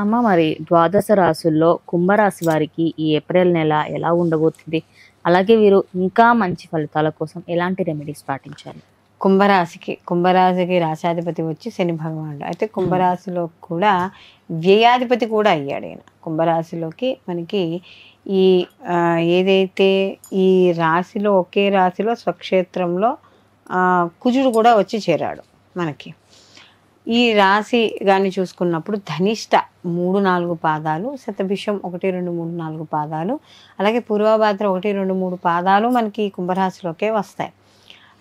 అమ్మ మరి ద్వాదశ రాసుల్లో కుంభరాశి వారికి ఈ ఏప్రిల్ నెల ఎలా ఉండబోతుంది? అలాగే వీరు ఇంకా మంచి ఫలితాల కోసం ఎలాంటి రెమెడీస్ పాటించాలి? కుంభరాశికి రాశాధిపతి వచ్చి శని భగవానుడు. అయితే కుంభరాశిలో కూడా వ్యయాధిపతి కూడా అయ్యాడు ఈయన. కుంభరాశిలోకి మనకి ఈ ఏదైతే ఈ రాశిలో ఒకే రాశిలో స్వక్షేత్రంలో కుజుడు కూడా వచ్చి చేరాడు మనకి. ఈ రాశి కానీ చూసుకున్నప్పుడు ధనిష్ట 3-4 పాదాలు, శతభిషం 1-2-3-4 పాదాలు, అలాగే పూర్వభాద్ర 1-2-3 పాదాలు మనకి కుంభరాశిలోకే వస్తాయి.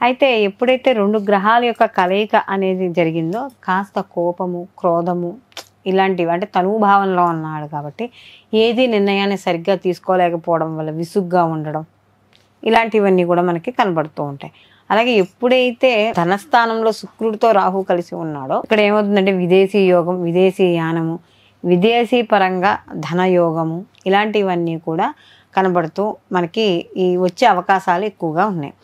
అయితే ఎప్పుడైతే 2 గ్రహాల యొక్క కలయిక అనేది జరిగిందో కాస్త కోపము, క్రోధము ఇలాంటివి, అంటే తనుభావంలో ఉన్నాడు కాబట్టి ఏది నిర్ణయాన్ని సరిగ్గా తీసుకోలేకపోవడం వల్ల విసుగ్గా ఉండడం, ఇలాంటివన్నీ కూడా మనకి కనబడుతూ ఉంటాయి. అలాగే ఎప్పుడైతే ధనస్థానంలో శుక్రుడితో రాహు కలిసి ఉన్నాడో ఇక్కడ ఏమవుతుందంటే విదేశీ యోగం, విదేశీ యానము, విదేశీ పరంగా ధనయోగము ఇలాంటివన్నీ కూడా కనబడుతూ మనకి ఈ వచ్చే అవకాశాలు ఎక్కువగా ఉన్నాయి.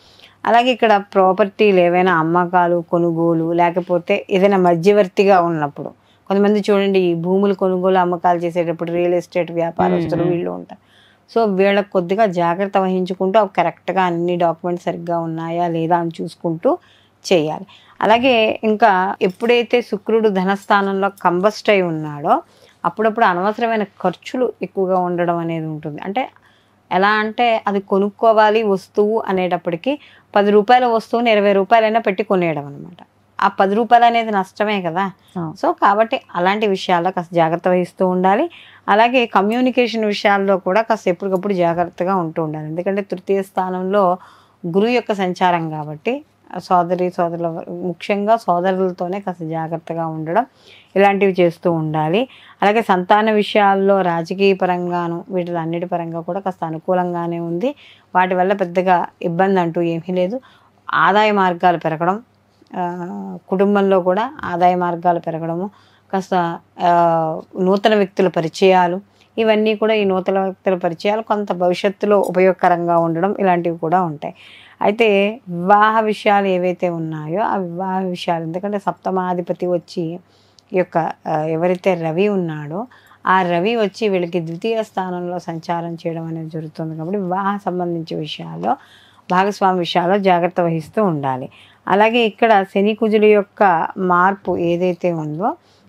అలాగే ఇక్కడ ప్రాపర్టీలు ఏవైనా అమ్మకాలు, కొనుగోలు, లేకపోతే ఏదైనా మధ్యవర్తిగా ఉన్నప్పుడు కొంతమంది చూడండి ఈ భూములు కొనుగోలు అమ్మకాలు చేసేటప్పుడు రియల్ ఎస్టేట్ వ్యాపారస్తులు వీళ్ళు ఉంటారు. సో వీళ్ళకి కొద్దిగా జాగ్రత్త వహించుకుంటూ అవి కరెక్ట్గా అన్ని డాక్యుమెంట్స్ సరిగ్గా ఉన్నాయా లేదా అని చూసుకుంటూ చేయాలి. అలాగే ఇంకా ఎప్పుడైతే శుక్రుడు ధనస్థానంలో కంబస్ట్ అయి ఉన్నాడో అప్పుడప్పుడు అనవసరమైన ఖర్చులు ఎక్కువగా ఉండడం అనేది ఉంటుంది. అంటే ఎలా అంటే అది కొనుక్కోవాలి వస్తువు అనేటప్పటికీ 10 రూపాయల వస్తువుని 20 రూపాయలైనా పెట్టి కొనేయడం అనమాట. ఆ 10 రూపాయలు అనేది నష్టమే కదా. సో కాబట్టి అలాంటి విషయాల్లో కాస్త జాగ్రత్త వహిస్తూ ఉండాలి. అలాగే కమ్యూనికేషన్ విషయాల్లో కూడా కాస్త ఎప్పటికప్పుడు జాగ్రత్తగా ఉంటూ ఉండాలి. ఎందుకంటే తృతీయ స్థానంలో గురువు యొక్క సంచారం కాబట్టి సోదరుల ముఖ్యంగా సోదరులతోనే కాస్త జాగ్రత్తగా ఉండడం ఇలాంటివి చేస్తూ ఉండాలి. అలాగే సంతాన విషయాల్లో రాజకీయ పరంగాను వీటిలన్నిటి పరంగా కూడా కాస్త అనుకూలంగానే ఉంది. వాటి వల్ల పెద్దగా ఇబ్బంది అంటూ ఏమీ లేదు. ఆదాయ మార్గాలు పెరగడం, కుటుంబంలో కూడా ఆదాయ మార్గాలు పెరగడము, కాస్త నూతన వ్యక్తుల పరిచయాలు, ఇవన్నీ కూడా ఈ నూతన వ్యక్తుల పరిచయాలు కొంత భవిష్యత్తులో ఉపయోగకరంగా ఉండడం ఇలాంటివి కూడా ఉంటాయి. అయితే వివాహ విషయాలు ఏవైతే ఉన్నాయో ఆ వివాహ విషయాలు, ఎందుకంటే సప్తమాధిపతి వచ్చి ఈ యొక్క ఎవరైతే రవి ఉన్నాడో ఆ రవి వచ్చి వీళ్ళకి ద్వితీయ స్థానంలో సంచారం చేయడం అనేది జరుగుతుంది. కాబట్టి వివాహ సంబంధించిన విషయాల్లో భాగస్వామి విషయాల్లో జాగ్రత్త వహిస్తూ ఉండాలి. అలాగే ఇక్కడ శని కుజుల యొక్క మార్పు ఏదైతే ఉందో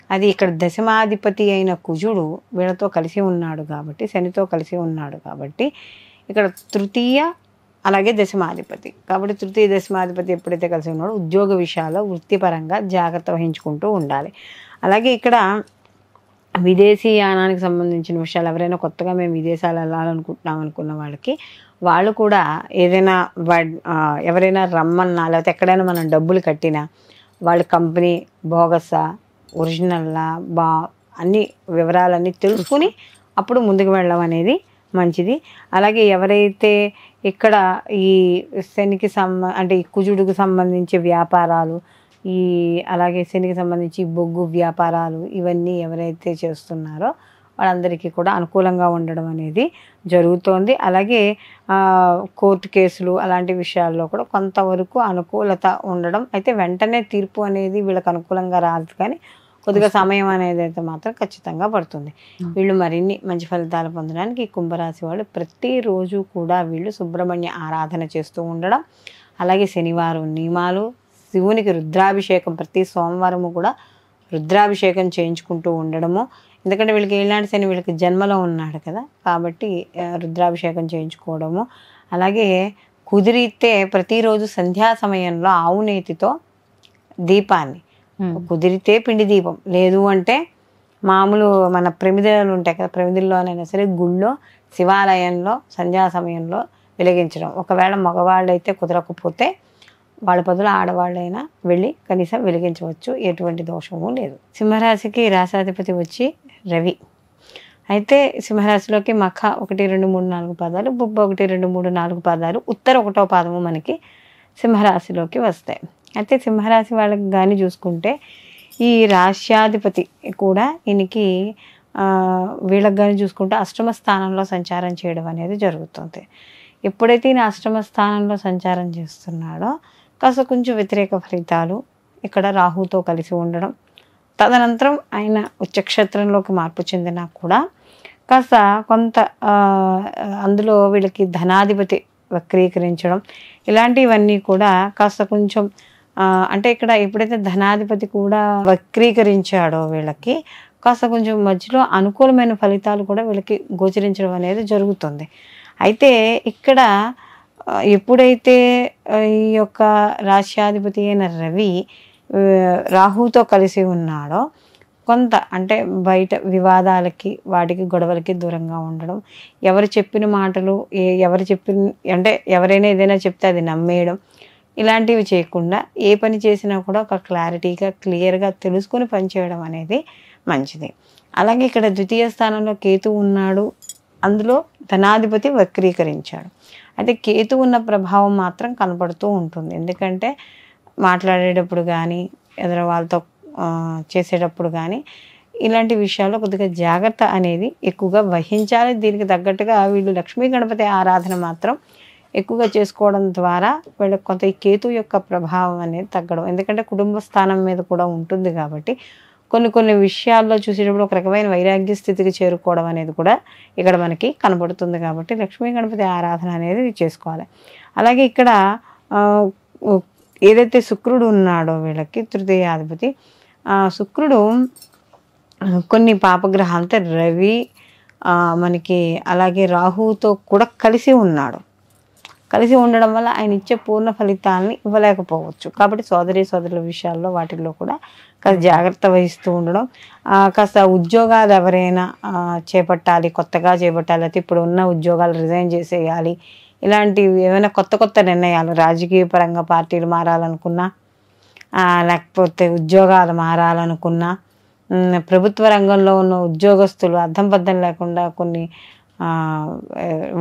అది ఇక్కడ దశమాధిపతి అయిన కుజుడు వీళ్ళతో కలిసి ఉన్నాడు కాబట్టి, శనితో కలిసి ఉన్నాడు కాబట్టి ఇక్కడ తృతీయ అలాగే దశమాధిపతి కాబట్టి తృతీయ దశమాధిపతి ఎప్పుడైతే కలిసి ఉన్నాడో ఉద్యోగ విషయాల్లో వృత్తిపరంగా జాగ్రత్త వహించుకుంటూ ఉండాలి. అలాగే ఇక్కడ విదేశీ యానానికి సంబంధించిన విషయాలు, ఎవరైనా కొత్తగా మేము విదేశాలు వెళ్ళాలనుకుంటున్నాం అనుకున్న వాళ్ళకి వాళ్ళు కూడా ఏదైనా ఎవరైనా రమ్మన్నా లేకపోతే ఎక్కడైనా మనం డబ్బులు కట్టినా వాళ్ళ కంపెనీ బోగసా ఒరిజినల్లా అన్ని వివరాలన్నీ తెలుసుకుని అప్పుడు ముందుకు వెళ్ళడం అనేది మంచిది. అలాగే ఎవరైతే ఇక్కడ ఈ శనికి అంటే ఈ కుజుడికి సంబంధించి వ్యాపారాలు, అలాగే శనికి సంబంధించి బొగ్గు వ్యాపారాలు ఇవన్నీ ఎవరైతే చేస్తున్నారో వాళ్ళందరికీ కూడా అనుకూలంగా ఉండడం అనేది జరుగుతోంది. అలాగే కోర్టు కేసులు అలాంటి విషయాల్లో కూడా కొంతవరకు అనుకూలత ఉండడం, అయితే వెంటనే తీర్పు అనేది వీళ్ళకి అనుకూలంగా రాదు కానీ కొద్దిగా సమయం అనేది అయితే మాత్రం ఖచ్చితంగా పడుతుంది. వీళ్ళు మరిన్ని మంచి ఫలితాలు పొందడానికి కుంభరాశి వాళ్ళు ప్రతిరోజు కూడా వీళ్ళు సుబ్రహ్మణ్య ఆరాధన చేస్తూ ఉండడం, అలాగే శనివారం నియమాలు, శివునికి రుద్రాభిషేకం ప్రతి సోమవారము కూడా రుద్రాభిషేకం చేయించుకుంటూ ఉండడము. ఎందుకంటే వీళ్ళకి ఏలాంటి శని వీళ్ళకి జన్మలో ఉన్నాడు కదా కాబట్టి రుద్రాభిషేకం చేయించుకోవడము. అలాగే కుదిరితే ప్రతిరోజు సంధ్యా సమయంలో ఆవు నేతితో దీపాన్ని, కుదిరితే పిండి దీపం, లేదు అంటే మామూలు మన ప్రమిదలు ఉంటాయి కదా ప్రమిదల్లోనైనా సరే గుళ్ళో శివాలయంలో సంధ్యా సమయంలో వెలిగించడం. ఒకవేళ మగవాళ్ళు అయితే కుదరకపోతే వాళ్ళ బదులు ఆడవాళ్ళైనా వెళ్ళి కనీసం వెలిగించవచ్చు, ఎటువంటి దోషము లేదు. సింహరాశికి రాశాధిపతి వచ్చి రవి. అయితే సింహరాశిలోకి మఖ 1-2-3-4 పాదాలు, బుబ్బ 1-2-3-4 పాదాలు, ఉత్తర 1వ పాదము మనకి సింహరాశిలోకి వస్తాయి. అయితే సింహరాశి వాళ్ళకి కానీ చూసుకుంటే ఈ రాశ్యాధిపతి కూడా ఈయనకి వీళ్ళకి కానీ చూసుకుంటే అష్టమ స్థానంలో సంచారం చేయడం అనేది జరుగుతుంది. ఎప్పుడైతే ఈయన అష్టమ స్థానంలో సంచారం చేస్తున్నాడో కాస్త కొంచెం వ్యతిరేక ఫలితాలు, ఇక్కడ రాహుతో కలిసి ఉండడం, తదనంతరం ఆయన ఉచ్చక్షేత్రంలోకి మార్పు చెందినా కూడా కాస్త కొంత అందులో వీళ్ళకి ధనాధిపతి వక్రీకరించడం ఇలాంటివన్నీ కూడా కాస్త కొంచెం అంటే ఇక్కడ ఎప్పుడైతే ధనాధిపతి కూడా వక్రీకరించాడో వీళ్ళకి కాస్త కొంచెం మధ్యలో అనుకూలమైన ఫలితాలు కూడా వీళ్ళకి గోచరించడం అనేది జరుగుతుంది. అయితే ఇక్కడ ఎప్పుడైతే ఈ యొక్క రాశ్యాధిపతి అయిన రవి రాహుతో కలిసి ఉన్నాడో కొంత అంటే బయట వివాదాలకి వాటికి గొడవలకి దూరంగా ఉండడం, ఎవరు చెప్పిన మాటలు ఎవరు చెప్పిన అంటే ఎవరైనా ఏదైనా చెప్తే అది నమ్మేయడం ఇలాంటివి చేయకుండా ఏ పని చేసినా కూడా ఒక క్లారిటీగా క్లియర్గా తెలుసుకొని పనిచేయడం అనేది మంచిది. అలాగే ఇక్కడ ద్వితీయ స్థానంలో కేతు ఉన్నాడు, అందులో ధనాధిపతి వక్రీకరించాడు. అయితే కేతు ఉన్న ప్రభావం మాత్రం కనపడుతూ ఉంటుంది. ఎందుకంటే మాట్లాడేటప్పుడు కానీ ఎదురు వాళ్ళతో చేసేటప్పుడు కానీ ఇలాంటి విషయాల్లో కొద్దిగా జాగ్రత్త అనేది ఎక్కువగా వహించాలి. దీనికి తగ్గట్టుగా వీళ్ళు లక్ష్మీ గణపతి ఆరాధన మాత్రం ఎక్కువగా చేసుకోవడం ద్వారా వీళ్ళకి కొంత ఈ కేతు యొక్క ప్రభావం అనేది తగ్గడం, ఎందుకంటే కుటుంబ స్థానం మీద కూడా ఉంటుంది కాబట్టి కొన్ని విషయాల్లో చూసేటప్పుడు ఒక రకమైన వైరాగ్య స్థితికి చేరుకోవడం అనేది కూడా ఇక్కడ మనకి కనబడుతుంది. కాబట్టి లక్ష్మీ గణపతి ఆరాధన అనేది చేసుకోవాలి. అలాగే ఇక్కడ ఏదైతే శుక్రుడు ఉన్నాడో వీళ్ళకి తృతీయాధిపతి శుక్రుడు కొన్ని పాపగ్రహాలు అంటే రవి మనకి అలాగే రాహుతో కూడా కలిసి ఉన్నాడు. కలిసి ఉండడం వల్ల ఆయన ఇచ్చే పూర్ణ ఫలితాలని ఇవ్వలేకపోవచ్చు. కాబట్టి సోదరుల విషయాల్లో వాటిల్లో కూడా కాస్త జాగ్రత్త వహిస్తూ ఉండడం, కాస్త ఉద్యోగాలు ఎవరైనా చేపట్టాలి, కొత్తగా చేపట్టాలి, అయితే ఇప్పుడు ఉన్న ఉద్యోగాలు రిజైన్ చేసేయాలి, ఇలాంటివి ఏమైనా కొత్త నిర్ణయాలు రాజకీయ పరంగా పార్టీలు మారాలనుకున్నా లేకపోతే ఉద్యోగాలు మారాలనుకున్నా ప్రభుత్వ రంగంలో ఉన్న ఉద్యోగస్తులు అర్థం పద్ధం లేకుండా కొన్ని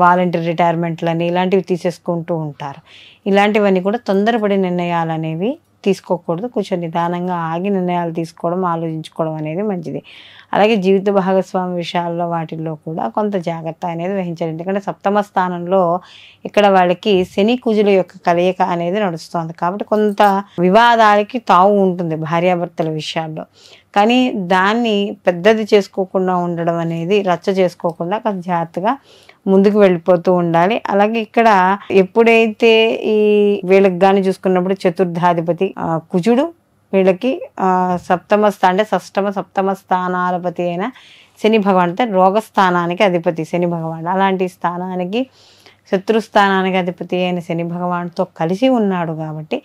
వాలంటీర్ రిటైర్మెంట్లని ఇలాంటివి తీసేసుకుంటూ ఉంటారు. ఇలాంటివన్నీ కూడా తొందరపడి నిర్ణయాలు అనేవి తీసుకోకూడదు. కొంచెం నిదానంగా ఆగి నిర్ణయాలు తీసుకోవడం, ఆలోచించుకోవడం అనేది మంచిది. అలాగే జీవిత భాగస్వామి విషయాల్లో వాటిల్లో కూడా కొంత జాగ్రత్త అనేది వహించాలి. ఎందుకంటే సప్తమ స్థానంలో ఇక్కడ వాళ్ళకి శని కుజుల యొక్క కలయిక అనేది నడుస్తుంది. కాబట్టి కొంత వివాదాలకి తావు ఉంటుంది భార్యాభర్తల విషయాల్లో. కానీ దాన్ని పెద్దది చేసుకోకుండా ఉండడం అనేది, రచ్చ చేసుకోకుండా కొంచెం జాగ్రత్తగా ముందుకు వెళ్ళిపోతూ ఉండాలి. అలాగే ఇక్కడ ఎప్పుడైతే ఈ వీళ్ళకి కానీ చూసుకున్నప్పుడు చతుర్థాధిపతి కుజుడు వీళ్ళకి సప్తమ స్థానాధిపతి అయిన శని భగవాన్ అంటే రోగస్థానానికి అధిపతి శని భగవాన్. అలాంటి స్థానానికి శత్రుస్థానానికి అధిపతి అయిన శని భగవాన్తో కలిసి ఉన్నాడు కాబట్టి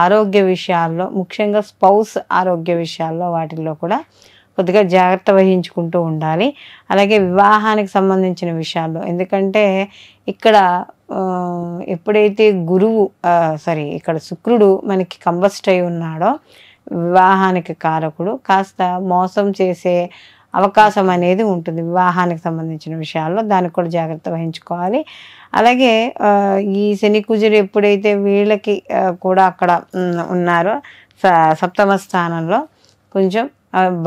ఆరోగ్య విషయాల్లో, ముఖ్యంగా స్పౌస్ ఆరోగ్య విషయాల్లో వాటిల్లో కూడా కొద్దిగా జాగ్రత్త వహించుకుంటూ ఉండాలి. అలాగే వివాహానికి సంబంధించిన విషయాల్లో, ఎందుకంటే ఇక్కడ ఎప్పుడైతే ఇక్కడ శుక్రుడు మనకి కంబస్ట్ అయి ఉన్నాడో వివాహానికి కారకుడు, కాస్త మోసం చేసే అవకాశం అనేది ఉంటుంది వివాహానికి సంబంధించిన విషయాల్లో. దానికి కూడా జాగ్రత్త వహించుకోవాలి. అలాగే ఈ శని కుజుడు ఎప్పుడైతే వీళ్ళకి కూడా అక్కడ ఉన్నారో సప్తమ స్థానంలో కొంచెం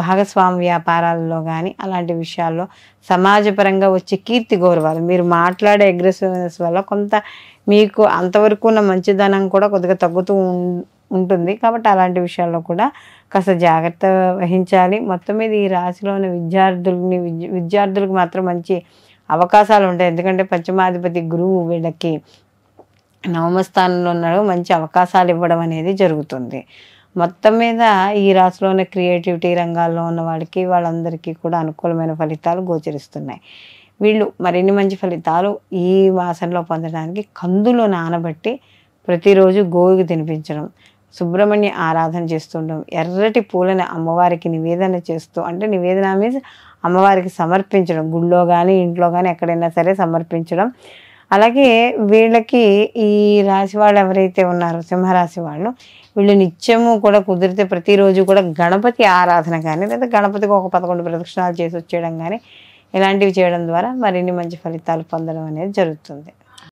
భాగస్వామి వ్యాపారాల్లో కానీ అలాంటి విషయాల్లో సమాజపరంగా వచ్చే కీర్తి గౌరవాలు, మీరు మాట్లాడే అగ్రెసివ్నెస్ వల్ల కొంత మీకు అంతవరకు ఉన్న మంచిదనం కూడా కొద్దిగా తగ్గుతూ ఉంటుంది. కాబట్టి అలాంటి విషయాల్లో కూడా కాస్త జాగ్రత్త వహించాలి. మొత్తం మీద ఈ రాశిలో ఉన్న విద్యార్థులకు మాత్రం మంచి అవకాశాలు ఉంటాయి. ఎందుకంటే పంచమాధిపతి గురువు వీళ్ళకి నవమ స్థానంలో ఉన్నాడు, మంచి అవకాశాలు ఇవ్వడం అనేది జరుగుతుంది. మొత్తం మీద ఈ రాశిలో ఉన్న క్రియేటివిటీ రంగాల్లో ఉన్న వాళ్ళందరికీ కూడా అనుకూలమైన ఫలితాలు గోచరిస్తున్నాయి. వీళ్ళు మరిన్ని మంచి ఫలితాలు ఈ మాసంలో పొందడానికి కందులు నానబెట్టి ప్రతిరోజు గోవుకి తినిపించడం, సుబ్రహ్మణ్య ఆరాధన చేస్తుండడం, ఎర్రటి పూలని అమ్మవారికి నివేదన చేస్తూ, అంటే నివేదన మీన్స్ అమ్మవారికి సమర్పించడం, గుళ్ళో కానీ ఇంట్లో కానీ ఎక్కడైనా సరే సమర్పించడం. అలాగే వీళ్ళకి ఈ రాశి వాళ్ళు ఎవరైతే ఉన్నారో సింహరాశి వాళ్ళు, వీళ్ళు నిత్యము కూడా కుదిరితే ప్రతిరోజు కూడా గణపతి ఆరాధన కానీ లేదా గణపతికి ఒక 11 ప్రదక్షిణాలు చేసి వచ్చేయడం కానీ ఇలాంటివి చేయడం ద్వారా మరిన్ని మంచి ఫలితాలు పొందడం అనేది జరుగుతుంది.